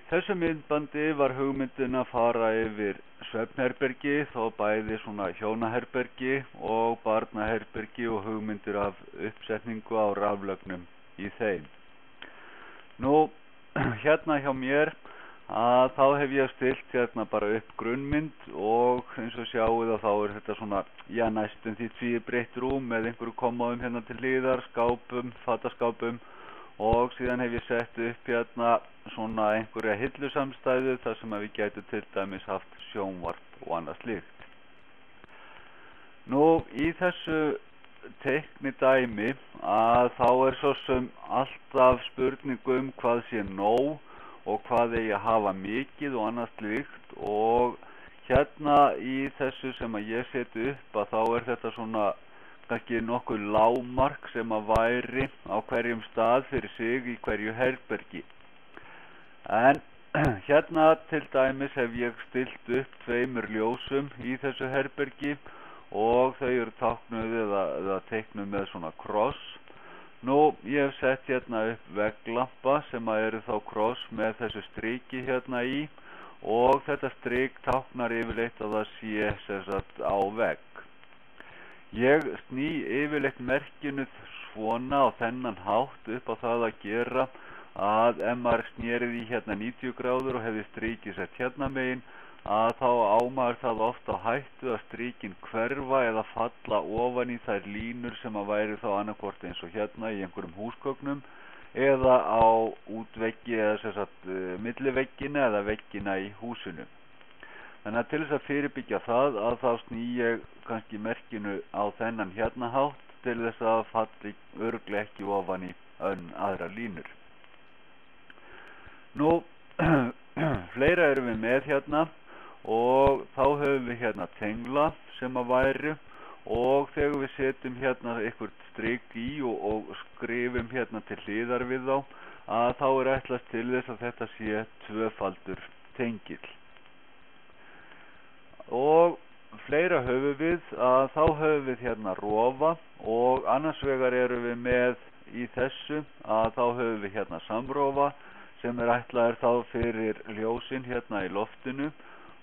þessu myndbandi var hugmyndin að fara yfir svefnherbergi, þó bæði svona hjónaherbergi og barnaherbergi og hugmyndir af uppsetningu á raflögnum í þeim. Nú, hérna hjá mér þá hef ég stilt hérna bara upp grunnmynd og eins og sjáuð þá þetta svona, næstum því tvíbreytt rúm með einhverju kommóðum hérna til hliðar, skápum, fataskápum og síðan hef ég sett upp hérna svona einhverja hillusamstæðu þar sem við gætum til dæmis haft sjónvarp og annað slíkt. Nú, í þessu teikni dæmi þá svo sem alltaf spurning hvað sé nóg og hvað eigi að hafa mikið og annað slíkt, og hérna í þessu sem að ég seti upp þá þetta svona kannski nokkuð lágmark sem að væri á hverjum stað fyrir sig í hverju herbergi. En hérna til dæmis hef ég stilt upp 2 ljósum í þessu herbergi og þau eru táknuð eða teiknuð með svona kross. Nú, ég hef sett hérna upp vegglampa sem eru þá kross með þessu striki hérna í, og þetta strik táknar yfirleitt að það sé sem sagt á vegg. Ég sný yfirleitt merkinu svona á þennan hátt upp á það að gera að ef maður snerið í hérna 90 gráður og hefði strikið sett hérna megin, þá ámaður það oft á hættu að stríkin hverfa eða falla ofan í þær línur sem að væri þá annarkvort eins og hérna í einhverjum húsgögnum eða á útveggi eða sem sagt milliveggina eða veggina í húsinu. Þannig að til þess að fyrirbyggja það þá sný ég kannski merkinu á þennan hérna hátt til þess að falli örugglega ekki ofan í aðra línur. Nú, fleira erum við með hérna og þá höfum við hérna tengla sem að væri, og þegar við setjum hérna eitthvað strik í og skrifum hérna til hliðar við þá ætlast til þess að þetta sé tvöfaldur tengill. Og fleira höfum við þá höfum við hérna rofa, og annars vegar erum við með í þessu þá höfum við hérna samrofa sem ætlaður þá fyrir ljósin hérna í loftinu,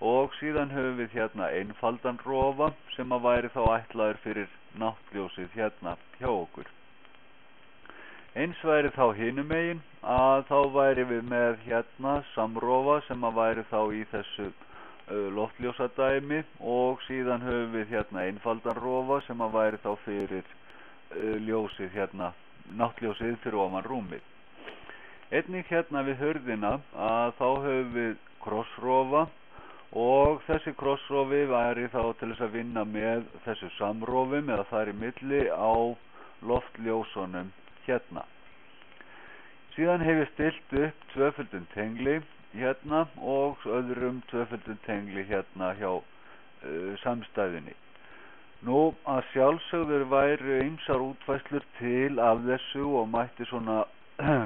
og síðan höfum við hérna einfaldan rofa sem að væri þá ætlaður fyrir náttljósið hérna hjá okkur. Eins væri þá hinum megin þá væri við með hérna samrofa sem að væri þá í þessu loftljósadæmi, og síðan höfum við hérna einfaldan rofa sem að væri þá fyrir ljósið hérna, náttljósið fyrir ofan rúmið. Einnig hérna við hurðina þá höfum við krossrofa, og þessi krossrofi væri þá til þess að vinna með þessu samrofum eða þar í milli á loftljósunum hérna. Síðan hef ég stilt upp tvöföldun tengli hérna og öðrum tvöföldun tengli hérna hjá samstæðunni. Nú, að sjálfsögður væru ýmsar útfærslur til af þessu og mætti svona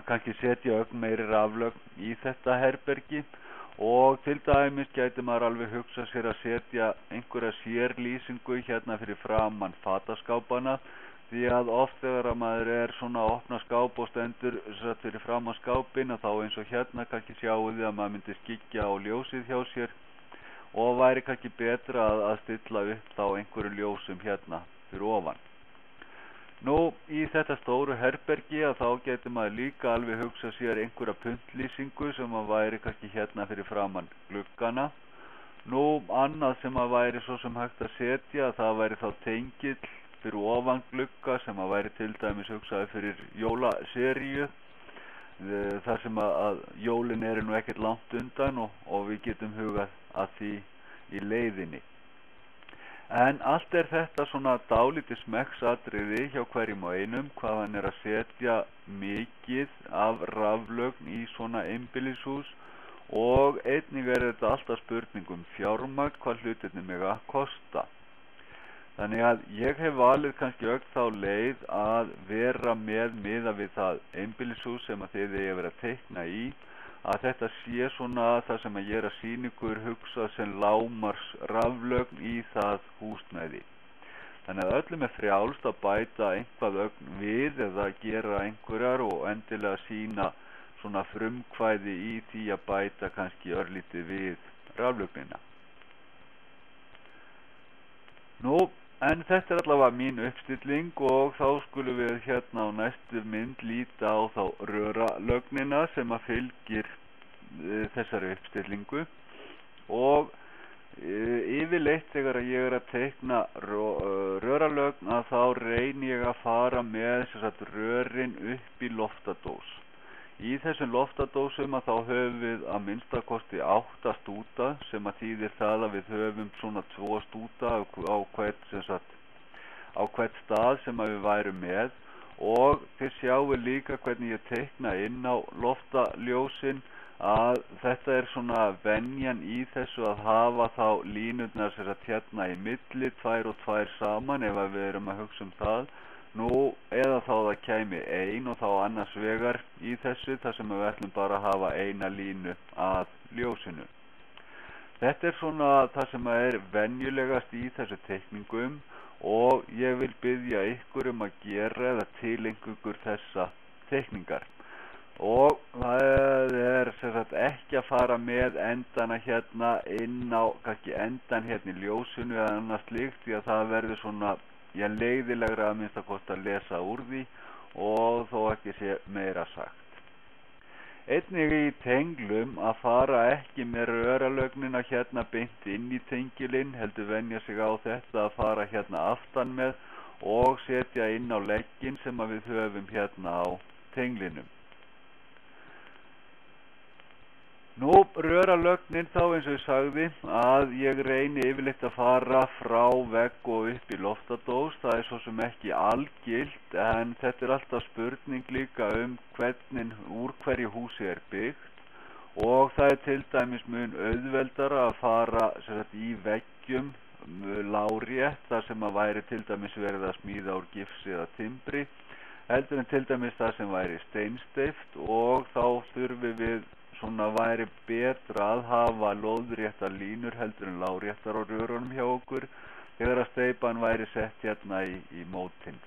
kannski setja meiri raflögn í þetta herbergi, og til dæmis gæti maður alveg hugsa sér að setja einhverja sérlýsingu hérna fyrir framan fataskápana, því að oft þegar að maður svona að opna skáp og stendur fyrir framan skápin, þá eins og hérna kannski sjáu þið að maður myndi skyggja á ljósið hjá sér, og væri kannski betra að stilla upp þá einhverju ljósum hérna fyrir ofan. Nú, í þetta stóru herbergi þá getur maður líka alveg hugsa sér einhverja puntlýsingu sem að væri kannski hérna fyrir framan gluggana. Nú, annað sem að væri svo sem hægt að setja, það væri þá tengill fyrir ofan glugga sem að væri til dæmis hugsaði fyrir jólaseríu, þar sem að jólin eru nú ekkert langt undan og við getum hugað að því í leiðinni. En allt þetta svona dálítið smekksatriði hjá hverjum og einum, hvað hann að setja mikið af raflögn í svona einbýlishús, og einnig þetta alltaf spurning fjármagn, hvað hlutirnir mega að kosta. Þannig að ég hef valið kannski þá leið að vera með miðað við það einbýlishús sem að þið eigi að vera að teikna í, að þetta sé svona það sem að ég að sýna ykkur hugsa sem lágmarks raflögn í það húsnæði. Þannig að öllum frjálst að bæta einhvað ögn við eða gera einhverjar og endilega sýna svona frumkvæði í því að bæta kannski örlítið við raflögnina. Nú, en þetta er allavega mín uppstilling og þá skulum við hérna á næstu mynd líta á þá röralögnina sem að fylgir þessari uppstillingu. Og yfirleitt þegar ég er að teikna röralögn að þá reyni ég að fara með rörin upp í loftadós. Í þessum loftadósum að þá höfum við að minnstakosti 8 stúta sem að þýðir það að við höfum svona 2 stúta á hvert stað sem að við værum með. Og þið sjáum líka hvernig ég teikna inn á loftaljósin að þetta er svona venjan í þessu að hafa þá línurnar hérna í milli 2 og 2 saman ef við erum að hugsa það. Nú, eða þá það kæmi ein og þá annars vegar í þessu þar sem við ætlum bara að hafa eina línu að ljósinu. Þetta er svona það sem er venjulegast í þessu teikningum og ég vil biðja ykkur að gera eða tileinka ykkur þessa teikningar. Og það er ekki að fara með endana hérna inn á, kannski endan hérna í ljósinu eða annars slíkt, því að það verður svona leiðilegra að minnstakosti að lesa úr því og þó ekki sé meira sagt. Einnig í tenglum að fara ekki með röralögnina hérna beint inn í tengilinn, heldur venja sig á þetta að fara hérna aftan með og setja inn á legginn sem að við höfum hérna á tenglinum. Nú, röralögnin þá eins og ég sagði að ég reyni yfirleitt að fara frá vegg og upp í loftadós. Það er svo sem ekki algilt en þetta er alltaf spurning líka hvernig úr hverju húsi er byggt og það er til dæmis mun auðveldara að fara í veggjum lárétt þar sem að væri til dæmis verið að smíða úr gifsi eða timbri heldur en til dæmis það sem væri steinsteypt og þá þurfum við svona væri betra að hafa lóðréttar línur heldur en láréttar á rörunum hjá okkur þegar að steypan væri sett hérna í mótin.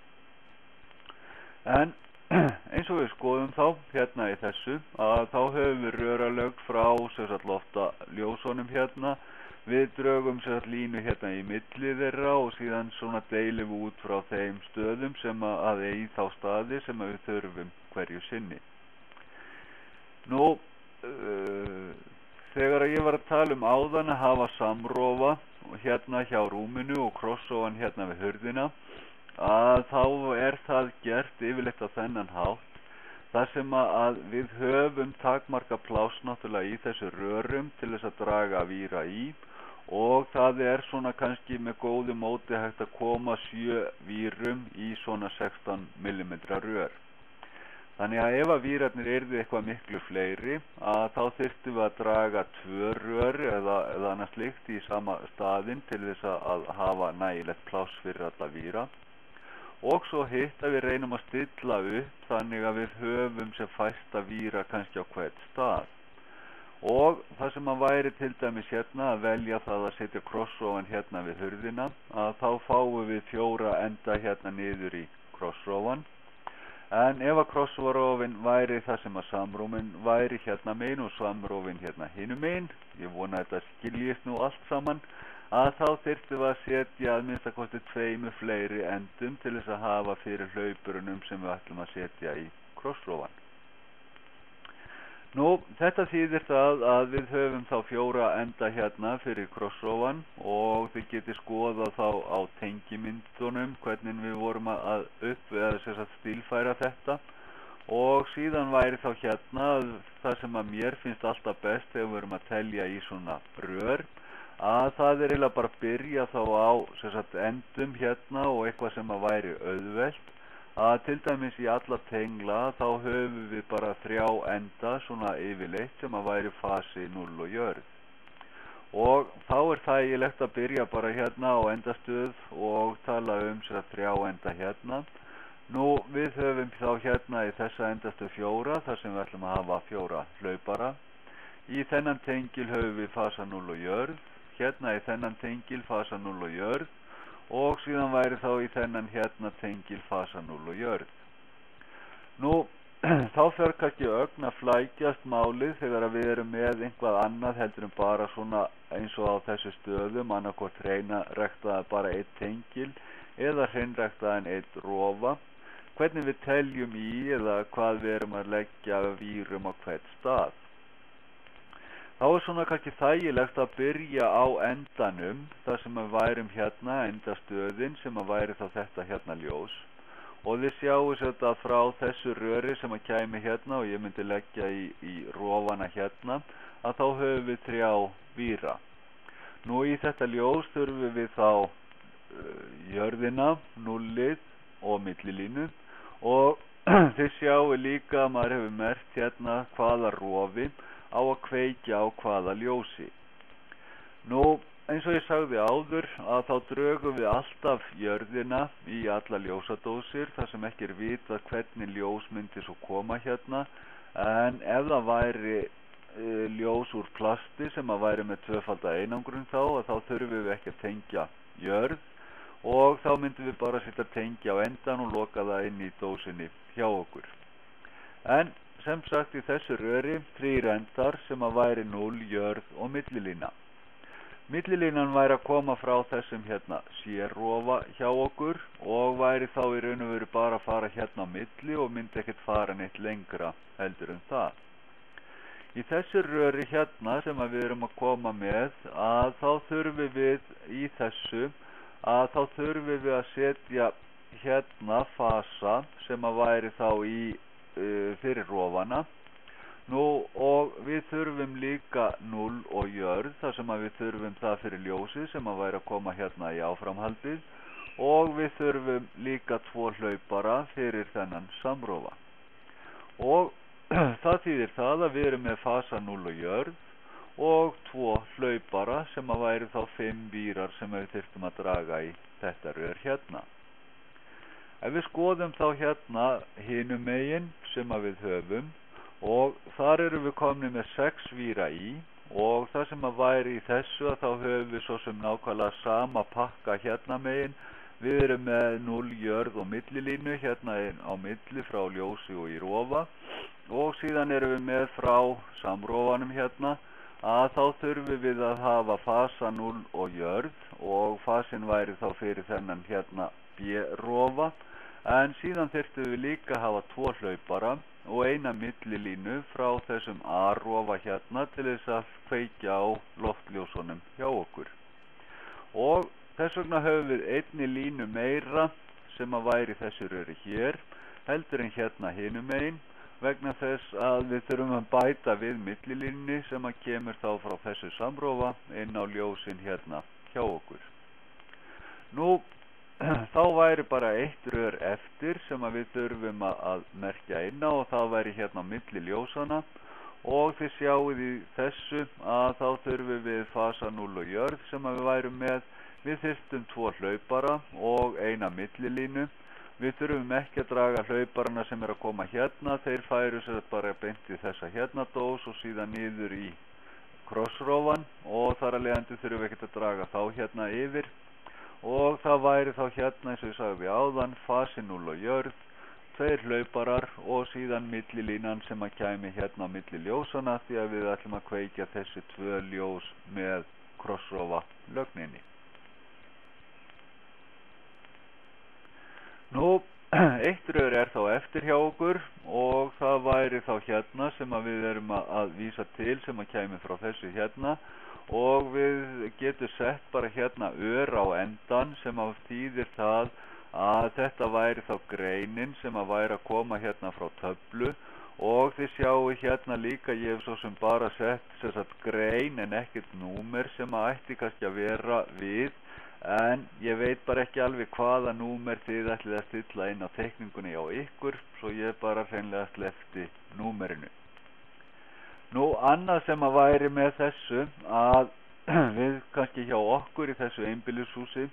En eins og við skoðum þá hérna í þessu að þá höfum við röralögn frá loftaljósunum hérna. Við drögum línu hérna í milli þeirra og síðan svona deilum við út frá þeim stöðum sem að í þá staði sem við þurfum hverju sinni. Nú, þegar ég var að tala áðan að hafa samrofa hérna hjá rúminu og krossofan hérna við hurðina að þá er það gert yfirleitt á þennan hátt þar sem að við höfum takmarka pláss náttúrulega í þessu rörum til þess að draga víra í og það er svona kannski með góðu móti hægt að koma 7 vírum í svona 16 mm rör. Þannig að ef að vírarnir yrðu eitthvað miklu fleiri að þá þyrftum við að draga 2 rör eða annars slíkt í sama staðinn til þess að hafa nægilegt pláss fyrir alla víra. Og svo hitt að við reynum að stilla upp þannig að við höfum sem fæsta víra kannski á hvert stað. Og það sem að væri til dæmis hérna að velja það að setja krossrófan hérna við hurðina að þá fáum við 4 enda hérna niður í krossrófan. En ef að krossrófin væri það sem að samrúmin væri hérna megin og samrófin hérna hinum megin, ég vona að þetta skiljist nú allt saman, að þá þyrftum við að setja að minnstakosti 2 fleiri endum til þess að hafa fyrir hlaupurunum sem við ætlum að setja í krossrófan. Nú, þetta þýðir það að við höfum þá 4 enda hérna fyrir krossrófan og þið getið skoðað þá á tengimyndunum hvernig við vorum að stílfæra þetta og síðan væri þá hérna það sem að mér finnst alltaf best þegar við erum að telja í svona rör að það er eiginlega bara að byrja þá á endum hérna og eitthvað sem að væri auðvelt að til dæmis í alla tengla þá höfum við bara 3 enda svona yfirleitt sem að væri fasi 0 og jörð og þá er þægilegt að byrja bara hérna á endastöð og tala 3 enda hérna. Nú við höfum þá hérna í þessa endastöð 4 þar sem við ætlum að hafa 4 hlaupara. Í þennan tengil höfum við fasa 0 og jörð, hérna í þennan tengil fasa 0 og jörð og síðan væri þá í þennan hérna tengil fasa 0 og jörð. Nú, þá fer kannski ögn að flækjast málið þegar við erum með einhvað annað heldur en bara svona eins og á þessu stöðum, annarkvort hreinræktaða bara einn tengil eða hreinræktaðan einn rofa, hvernig við teljum í eða hvað við erum að leggja vírum á hvert stað. Þá svona kannski þægilegt að byrja á endanum, þar sem við værum hérna, endastöðin sem að væri þá þetta hérna ljós. Og þið sjáu þetta frá þessu röri sem að kæmi hérna og ég myndi leggja í rofana hérna, að þá höfum við 3 víra. Nú í þetta ljós þurfum við þá jörðina, nullið og millilínu og þið sjáu líka að maður hefur merkt hérna hvaða rofi á að kveikja á hvaða ljósi. Nú, eins og ég sagði áður að þá drögum við alltaf jörðina í alla ljósadósir þar sem ekki vitað hvernig ljós myndi svo koma hérna, en ef það væri ljós úr plasti sem að væri með 2-falda einangrun þá þurfum við ekki að tengja jörð og þá myndum við bara setja tengja á endan og loka það inn í dósinni hjá okkur. En sem sagt í þessu röri 3 endar sem að væri 0, jörð og millilína. Millilínan væri að koma frá þessum hérna sérrofa hjá okkur og væri þá í raun og veru bara að fara hérna á milli og myndi ekkert fara neitt lengra heldur en það. Í þessu röri hérna sem að við erum að koma með að þá þurfum við í þessu að þá þurfum við að setja hérna fasa sem að væri þá í fyrir rofana. Nú og við þurfum líka 0 og jörð þar sem að við þurfum það fyrir ljósið sem að væri að koma hérna í áframhaldið og við þurfum líka 2 hlaupara fyrir þennan samrofa. Og það þýðir það að við erum með fasa 0 og jörð og 2 hlaupara sem að væri þá 5 vírar sem við þyrftum að draga í þetta rör hérna. Ef við skoðum þá hérna hinum megin sem að við höfum og þar erum við komni með 6 víra í og það sem að væri í þessu að þá höfum við svo sem nákvæmlega sama pakka hérna megin. Við erum með 0, jörð og millilínu hérna á milli frá ljósi og í rofa og síðan erum við með frá samrofanum hérna að þá þurfum við að hafa fasa 0 og jörð og fasin væri þá fyrir þennan hérna B-rofa. En síðan þyrftum við líka að hafa 2 hlaupara og eina millilínu frá þessum A-rofa hérna til þess að kveikja á loftljósunum hjá okkur. Og þess vegna höfum við einni línu meira sem að væri þessu röri hér heldur en hérna hinum megin vegna þess að við þurfum að bæta við millilínunni sem að kemur þá frá þessu samrofa inn á ljósin hérna hjá okkur. Nú þá væri bara 1 rör eftir sem að við þurfum að merkja inn á og það væri hérna á milli ljósana og þið sjáuð í þessu að þá þurfum við fasa 0 og jörð sem að við værum með. Við þyrftum 2 hlaupara og eina millilínu. Við þurfum ekki að draga hlauparana sem er að koma hérna, þeir færu sér bara beint í þessa hérna dós og síðan niður í krossrófan og þar að leiðandi þurfum við ekkert að draga þá hérna yfir. Og það væri þá hérna eins og ég sagði áðan fasi 0 og jörð, 2 hlauparar og síðan millilínan sem að kæmi hérna á milli ljósana því að við ætlum að kveikja þessi 2 ljós með krossrófa lögninni. Nú, 1 rör er þá eftir hjá okkur og það væri þá hérna sem að við erum að vísa til sem að kæmi frá þessu hérna. Og við getum sett bara hérna ör á endan sem að þýðir það að þetta væri þá greinin sem að væri að koma hérna frá töflu og þið sjáu hérna líka ég hef svo sem bara sett grein en ekkert númer sem að ætti kannski að vera við en ég veit bara ekki alveg hvaða númer þið ætlið að stilla inn á teikningunni á ykkur svo ég bara hreinlega sleppti númerinu. Nú, annað sem að væri með þessu að við kannski hjá okkur í þessu einbýlishúsi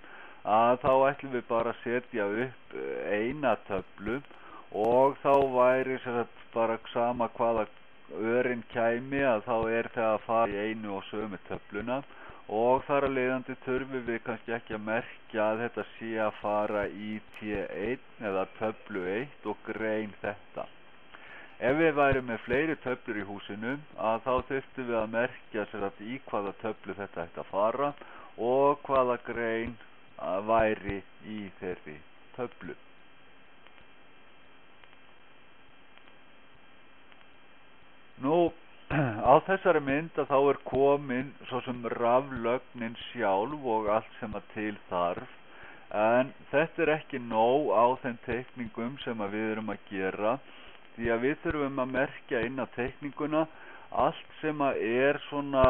að þá ætlum við bara að setja upp eina töflu og þá væri bara sama hvaða örin kæmi að þá er það að fara í einu og sömu töfluna og þar að leiðandi þurfum við kannski ekki að merkja að þetta sé að fara í T1 eða töflu 1 og grein þetta. Ef við værum með fleiri töflur í húsinu að þá þurftum við að merkja sér að í hvaða töflu þetta ætti að fara og hvaða grein væri í þeirri töflu. Nú, á þessari mynd að þá komin svo sem raflögnin sjálf og allt sem að til þarf, en þetta ekki nóg á þeim teikningum sem að við erum að gera, því að við þurfum að merkja inn á teikninguna allt sem að svona,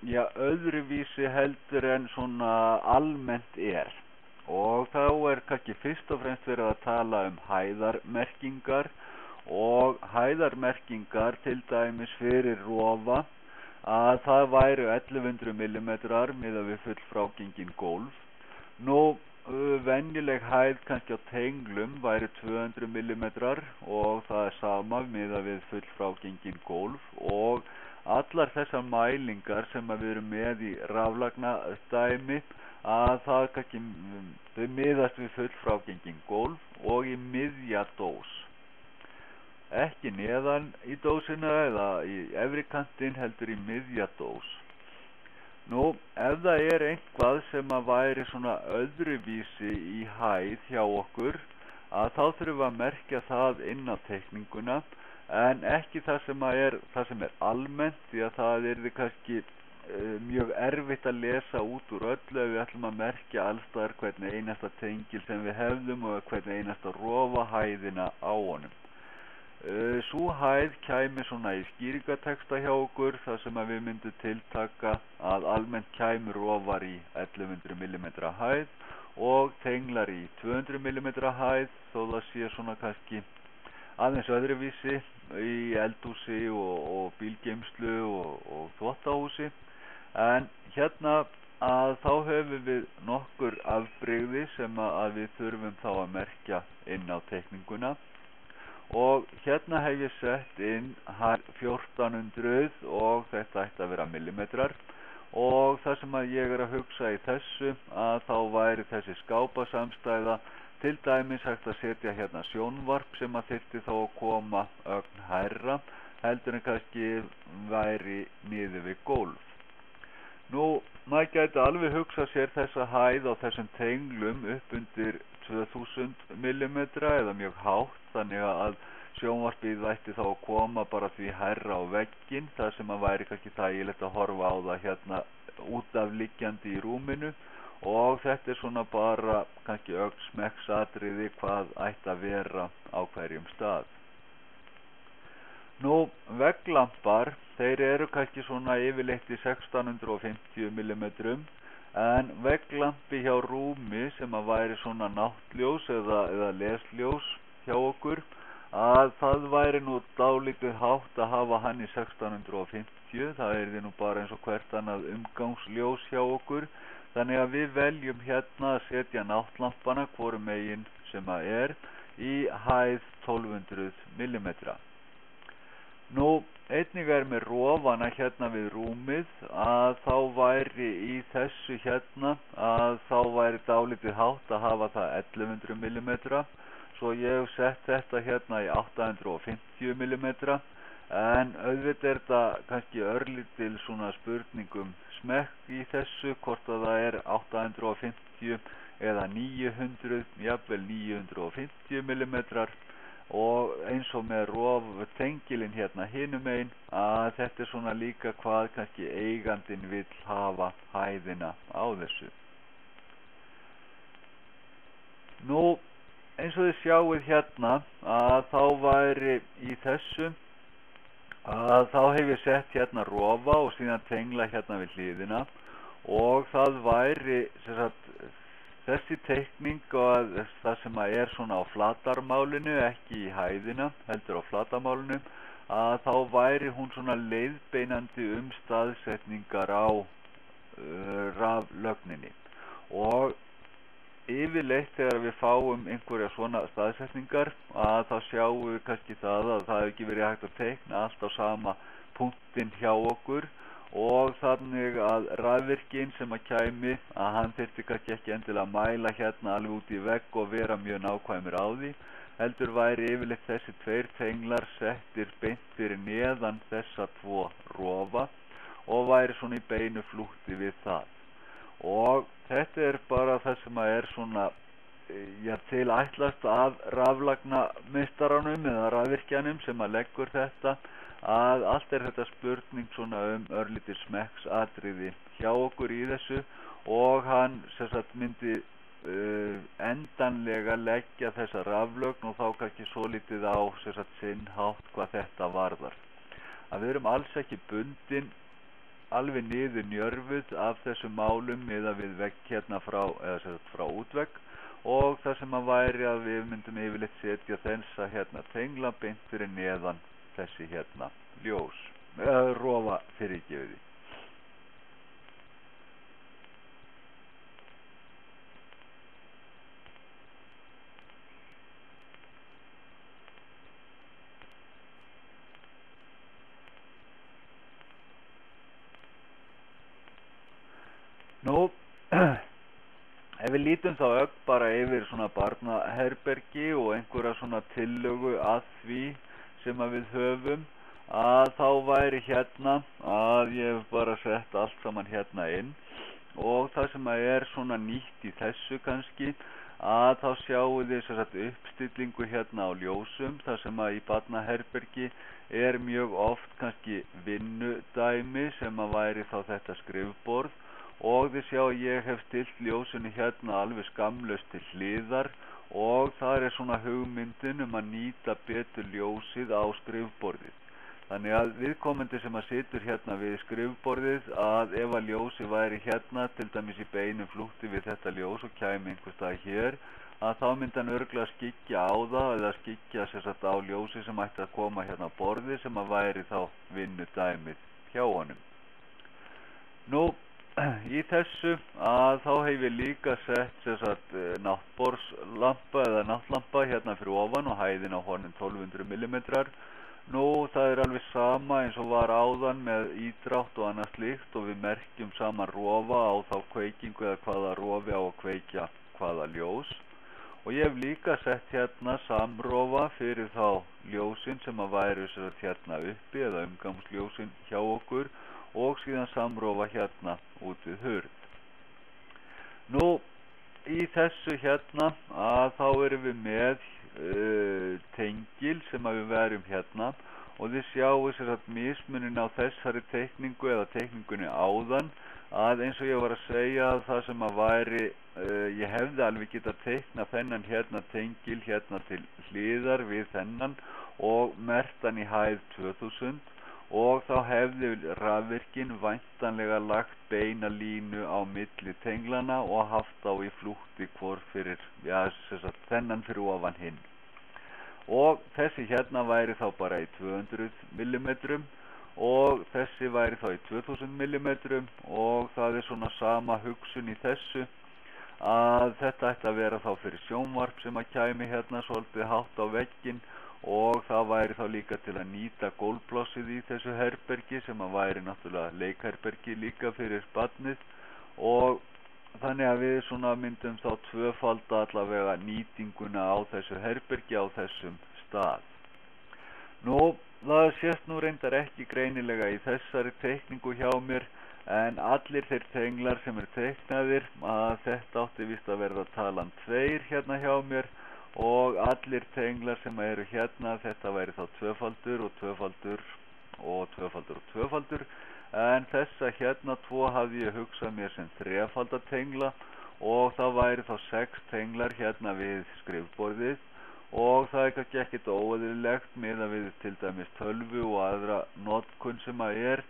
já, öðruvísi heldur en svona almennt og þá kannski fyrst og fremst verið að tala hæðarmerkingar og hæðarmerkingar til dæmis fyrir rofa að það væru 1100 mm miðað við fullfrágengin gólf. Nú, venjuleg hæð kannski á tenglum væri 200 mm og það sama miðað við fullfrágengin gólf og allar þessar mælingar sem við erum með í raflagnadæmi að það kannski þau miðast við fullfrágengin gólf og í miðja dós. Ekki neðan í dósina eða í efri kantinn heldur í miðja dós. Nú, ef það eitthvað sem að væri svona öðruvísi í hæð hjá okkur að þá þurfum við að merkja það inn á teikninguna en ekki það sem er almennt, því að það yrði kannski mjög erfitt að lesa út úr öllu ef við ætlum að merkja allstaðar hvernig einasta tengil sem við hefðum og hvernig einasta rofa hæðina á honum. Sú hæð kæmi svona í skýringatexta hjá okkur þar sem að við myndum tiltaka að almennt kæmi rofar í 1100 mm hæð og tenglar í 200 mm hæð, þó það sé svona kannski aðeins öðruvísi í eldhúsi og bílgeymslu og þvottahúsi. En hérna að þá höfum við nokkur afbrigði sem að við þurfum þá að merkja inn á teikninguna. Og hérna hef ég sett inn 1400 og þetta ætti að vera millimetrar og það sem að ég að hugsa í þessu að þá væri þessi skápasamstæða til dæmis hægt að setja hérna sjónvarp sem að þyrfti þá að koma ögn hærra heldur en kannski væri niður við gólf. Nú, maður gæti alveg hugsa sér þessa hæð á þessum tenglum upp undir 2000 mm eða mjög hátt, þannig að sjónvarpið ætti þá að koma bara því hærra á vegginn, þar sem að væri kannski þægilegt að horfa á það hérna út af liggjandi í rúminu og þetta svona bara kannski ögn smekksatriði hvað ætti að vera á hverjum stað. Nú, vegglampar, þeir kannski svona yfirleitt í 1650 mm en vegglampi hjá rúmi sem að væri svona náttljós eða lesljós hjá okkur að það væri nú dálítið hátt að hafa hann í 1650, það nú bara eins og hvert annað umgangsljós hjá okkur, þannig að við veljum hérna að setja náttlampana hvorum megin sem að í hæð 1200 mm. Nú, einnig með rofana hérna við rúmið að þá væri í þessu hérna að þá væri dálítið hátt að hafa það 1100 mm, svo ég hef sett þetta hérna í 850 mm, en auðvitað þetta kannski örlítil svona spurningum smekk í þessu, hvort að það 850 eða 900, jafnvel 950 mm, og eins og með roftengilinn hérna hinum einn að þetta svona líka hvað kannski eigandinn vill hafa hæðina á þessu. Nú, eins og þið sjáið hérna að þá væri í þessu að þá hef ég sett hérna rofa og síðan tengla hérna við hliðina og það væri þessi teikning og það sem að svona á flatarmálinu, ekki í hæðina, heldur á flatarmálinu, að þá væri hún svona leiðbeinandi staðsetningar á raflögninni. Og yfirleitt þegar við fáum einhverja svona staðsetningar að þá sjáum við kannski það að það hefur ekki verið hægt að teikna allt á sama punktinn hjá okkur og þannig að rafvirkinn sem að kæmi að hann þyrfti kannski ekki endilega að mæla hérna alveg út í vegg og vera mjög nákvæmur á því, heldur væri yfirleitt þessi tveir tenglar settir beint fyrir neðan þessa tvo rofa og væri svona í beinu flútti við það. Og þetta er bara það sem að er svona til ætlast af raflagnameistaranum eða rafvirkjanum sem að leggur þetta, að allt er þetta spurning svona örlítið smekksatriði hjá okkur í þessu, og hann sem sagt myndi endanlega leggja þessa raflögn og þá kannski svolítið á sem sagt sinn hátt hvað þetta varðar. Að við erum alls ekki bundin alveg niður njörfuð af þessum málum eða við vegg hérna frá, eða sem sagt frá útvegg, og það sem að væri að við myndum yfirleitt setja þessa hérna tengla beint fyrir neðan þessi hérna ljós, rofa fyrirgefiði. Nú, ef við lítum þá ögn bara yfir svona barnaherbergi og einhverja svona tillögu að því sem að við höfum, að þá væri hérna að ég hef bara sett allt saman hérna inn, og það sem að er svona nýtt í þessu kannski, að þá sjáum við þess að uppstillingu hérna á ljósum, það sem að í barnaherbergi er mjög oft kannski vinnudæmi sem að væri þá þetta skrifborð, og þið sjá að ég hef stilt ljósinu hérna alveg skamlaust til hliðar, og það er svona hugmyndin að nýta betur ljósið á skrifborðið. Þannig að viðkomandi sem að situr hérna við skrifborðið, að ef að ljósið væri hérna til dæmis í beinum flútti við þetta ljós og kæmi einhvers staðar hér, að þá myndi hann örugglega skyggja á það eða skyggja sér satt á ljósið sem ætti að koma hérna á borðið sem að væri þá vinnudæmið hjá honum. Nú, í þessu að þá hef ég líka sett sem sagt náttborðslampa eða náttlampa hérna fyrir ofan og hæðin á honum 1200 mm. Nú, það er alveg sama eins og var áðan með ídrátt og annað slíkt, og við merkjum saman rofa á þá kveikingu eða hvaða rofi á að kveikja hvaða ljós. Og ég hef líka sett hérna samrofa fyrir þá ljósin sem að væri sem sagt hérna uppi eða umgangsljósin hjá okkur, og síðan samrofa hérna út við hurð. Nú, í þessu hérna að þá erum við með tengil sem að við verjum hérna, og þið sjáu sér að mismunin á þessari teikningu eða teikningunni áðan, að eins og ég var að segja að það sem að væri, ég hefði alveg getað teikna þennan hérna tengil hérna til hliðar við þennan og mertan í hæð 2000, og þá hefði rafvirkinn væntanlega lagt beina línu á milli tenglana og haft á í flútti hvor fyrir, þennan fyrir ofan hinn. Og þessi hérna væri þá bara í 200 mm og þessi væri þá í 2000 mm, og það er svona sama hugsun í þessu, að þetta ætti að vera þá fyrir sjónvarp sem að kæmi hérna svolítið hátt á vegginn, og það væri þá líka til að nýta gólfplássið í þessu herbergi sem að væri náttúrulega leikherbergi líka fyrir barnið, og þannig að við svona myndum þá tvöfalda allavega nýtinguna á þessu herbergi á þessum stað. Nú, það sést nú reyndar ekki greinilega í þessari teikningu hjá mér, en allir þeir tenglar sem eru teiknaðir, að þetta átti víst að verða talan 2 hérna hjá mér, og allir tenglar sem eru hérna, þetta væri þá tvöfaldur og tvöfaldur og tvöfaldur og tvöfaldur, en þessa hérna 2 hafði ég hugsað mér sem þrefaldatengla, og það væri þá 6 tenglar hérna við skrifborðið, og það er kannski ekkert óeðlilegt miðað við til dæmis tölvu og aðra notkun sem að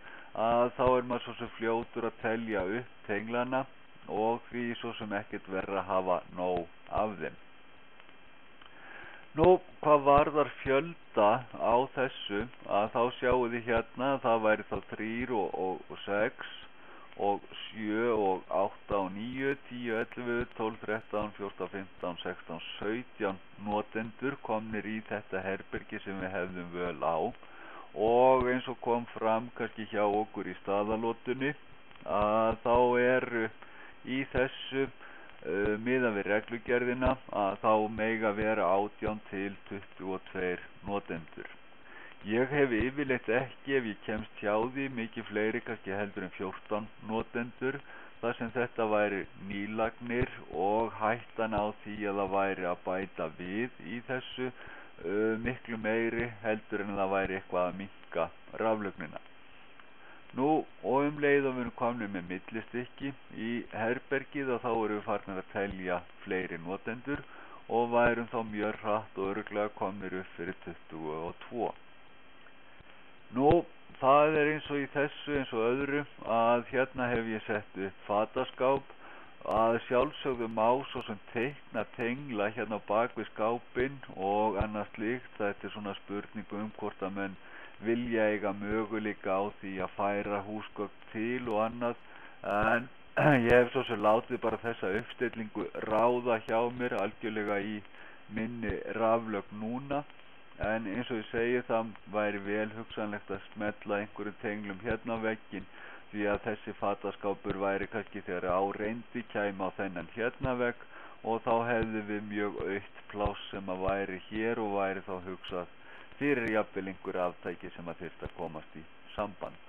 þá er maður svo sem fljótur að telja upp tenglana, og því svo sem ekkert verður að hafa nóg af þeim. Nú, hvað varðar fjölda á þessu, að þá sjáum við hérna að það væri þá 3 og 6 og 7 og 8 og 9, 10, 11, 12, 13, 14, 15, 16, 17 notendur komnir í þetta herbergi sem við hefðum völ á, og eins og kom fram kannski hjá okkur í staðalotunni að þá eru í þessu miðað við reglugerðina að þá mega vera 18 til 22 notendur. Ég hef yfirleitt ekki, ef ég kemst hjá því, mikið fleiri, kannski heldur en 14 notendur, þar sem þetta væri nýlagnir og hættan á því að það væri að bæta við í þessu miklu meiri heldur en það væri eitthvað að minnka raflögnina. Nú, og leið og við erum komnir með millistykki í herbergið og þá erum við farnir að telja fleiri notendur og værum þá mjög hratt og örugglega komnir upp fyrir 22. Nú, það er eins og í þessu, eins og öðru, að hérna hef ég sett upp fataskáp, að sjálfsögðu má svo sem teikna tengla hérna á bak við skápinn og annað slíkt. Þetta er svona spurningu hvort að menn vilja eiga möguleika á því að færa húsgögn til og annað, en ég hef svo sem látið bara þessa uppstillingu ráða hjá mér algjörlega í minni raflögn núna. En eins og ég segi, það væri vel hugsanlegt að smetla einhverjum tenglum hérna á vegginn, því að þessi fataskápur væri kannski þegar á reyndi kæmi á þennan hérna vegg og þá hefðum við mjög autt pláss sem að væri hér og væri þá hugsað fyrir jafnvel einhver aftæki sem að þyrfti að komast í samband.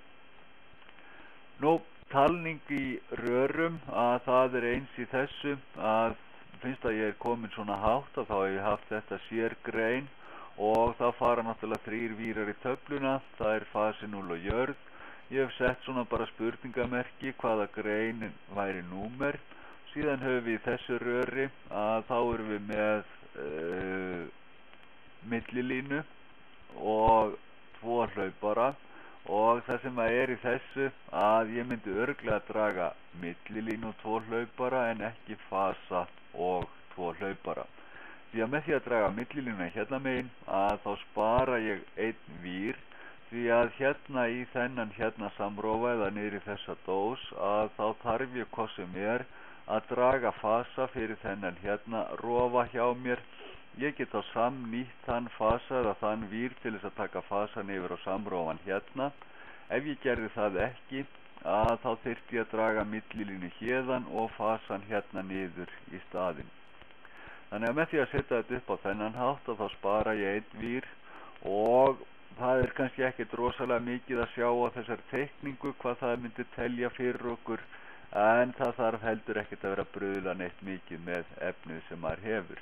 Nú, talning í rörum, að það er eins í þessu að finnst að ég er komin svona hátt að þá hef ég haft þetta sérgrein og það fara náttúrulega 3 vírar í töfluna, það er fasi 0 og jörð. Ég hef sett svona bara spurningamerki hvaða grein væri númer. Síðan höfum við í þessu röri að þá erum við með millilínu og 2 hlaupara og það sem að er í þessu að ég myndi örugglega draga millilínu og 2 hlaupara en ekki fasa og 2 hlaupara. Því að með því að draga millilínuna hérna megin að þá spara ég 1 vír, því að hérna í þennan hérna samrofa eða niður í þessa dós að þá þarf ég hvað sem er að draga fasa fyrir þennan hérna rofa hjá mér. Ég get þá samnýtt þann fasa eða þann vír til þess að taka fasan yfir á samrofan hérna. Ef ég gerði það ekki að þá þyrfti ég að draga millilínu héðan og fasan hérna niður í staðinn. Þannig að með því að setja þetta upp á þennan hátt og þá spara ég 1 vír og það er kannski ekkert rosalega mikið að sjá á þessar teikningu hvað það myndi telja fyrir okkur, en það þarf heldur ekkert að vera að bruðla neitt mikið með efnið sem maður hefur.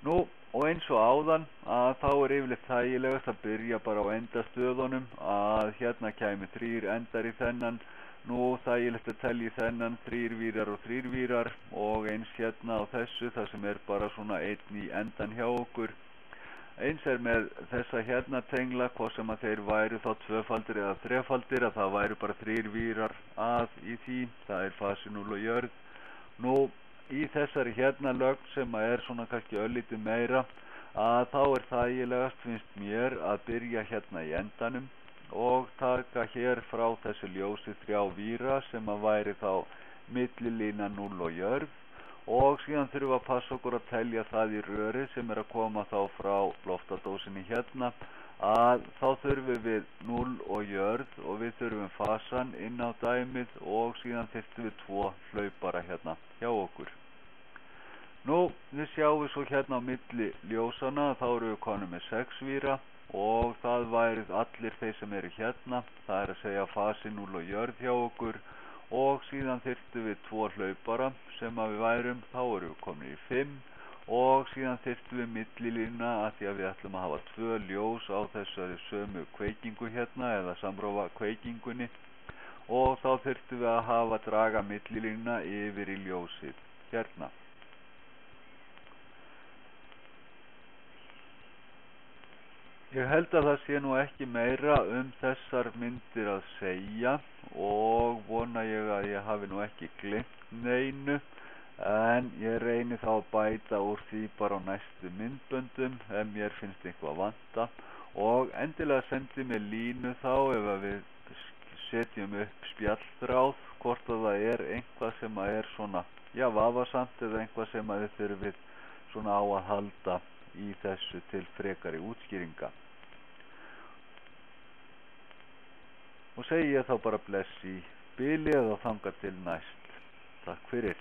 Nú, og eins og áðan að þá er yfirleitt þægilegast að byrja bara á endastöðunum, að hérna kæmi 3 endar í þennan. Nú, þægilegt að telja í þennan 3 vírar og 3 vírar og eins hérna á þessu, það sem er bara svona 1 í endan hjá okkur. Eins er með þessa hérna tengla, hvað sem að þeir væru þá 2-faldir eða 3-faldir, að það væru bara 3 vírar að í því, það er fasi 0 og jörð. Nú, í þessari hérna lögn sem að er svona kannski örlítið meira, að þá er þægilegast, finnst mér, að byrja hérna í endanum og taka hér frá þessu ljósi 3 víra sem að væri þá millilína 0 og jörð og síðan þurfum við að passa okkur að telja það í röri sem er að koma þá frá loftadósinni hérna, að þá þurfum við 0 og jörð og við þurfum fasan inn á dæmið og síðan þurfum við 2 hlaupara hérna hjá okkur. Nú, við sjáum svo hérna á milli ljósana, þá erum við konum með 6 víra og það væri allir þeir sem eru hérna, það er að segja fasi 0 og jörð hjá okkur og síðan þyrftum við 2 hlaupara sem að við værum, þá erum við komin í 5 og síðan þyrftum við millilína að því að við ætlum að hafa 2 ljós á þessari sömu kveikingu hérna eða samrofa kveikingunni og þá þyrftum við að hafa draga millilína yfir í ljósið hérna. Ég held að það sé nú ekki meira þessar myndir að segja og vona ég að ég hafi nú ekki gleymt neinu, en ég reyni þá að bæta úr því bara á næstu myndböndum ef mér finnst eitthvað vanta og endilega sendi mér línu þá ef að við setjum upp spjallþráð, hvort að það er einhvað sem að er svona, já, vafasamt eða einhvað sem að þið þurfið svona á að halda í þessu til frekari útskýringa. og segi ég þá bara bless í bili eða þangað til næst. Takk fyrir.